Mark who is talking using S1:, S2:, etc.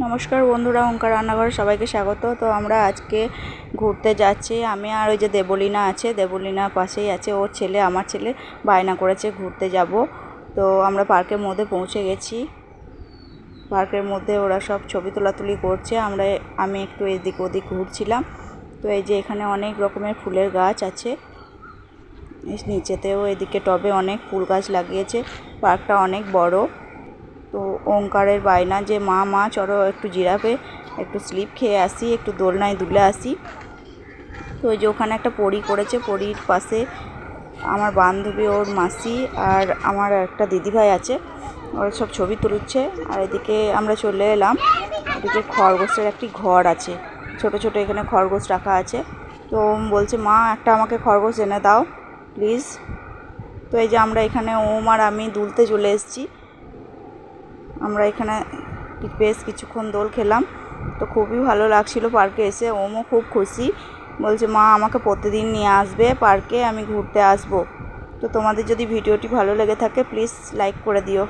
S1: নমস্কার বন্ধুরা, ওঙ্কার রান্নাঘরে সবাইকে স্বাগত। তো আমরা আজকে ঘুরতে যাচ্ছি। আমি আর ওই যে দেবলীনা আছে, দেবলীনা পাশেই আছে, ওর ছেলে, আমার ছেলে বায়না করেছে ঘুরতে যাব। তো আমরা পার্কের মধ্যে পৌঁছে গেছি। পার্কের মধ্যে ওরা সব ছবি তোলাতুলি করছে, আমি একটু এদিক ওদিক ঘুরছিলাম। তো এই যে এখানে অনেক রকমের ফুলের গাছ আছে, নিচেতেও এদিকে টবে অনেক ফুল গাছ লাগিয়েছে। পার্কটা অনেক বড়। তো ওঙ্কারের বায়না যে মা চলো একটু জিরাফে একটু স্লিপ খেয়ে আসি, একটু দোলনায় দুলে আসি। তো ওই যে ওখানে একটা পরী করেছে, পরীর পাশে আমার বান্ধবী, ওর মাসি আর আমার একটা দিদিভাই আছে, ওরা সব ছবি তুলছে। আর এদিকে আমরা চলে এলাম, এদিকে খরগোশের একটি ঘর আছে, ছোট ছোট এখানে খরগোশ রাখা আছে। তো বলছে মা একটা আমাকে খরগোশ এনে দাও প্লিজ। তো এই যে আমরা এখানে ওম আর আমি দুলতে চলে এসেছি। আমরা এখানে বেশ কিছুক্ষণ দোল খেলাম, তো খুবই ভালো লাগছিল পার্কে এসে। ওমও খুব খুশি, বলছে মা আমাকে প্রতিদিন নিয়ে আসবে পার্কে, আমি ঘুরতে আসবো। তো তোমাদের যদি ভিডিওটি ভালো লেগে থাকে প্লিজ লাইক করে দিও।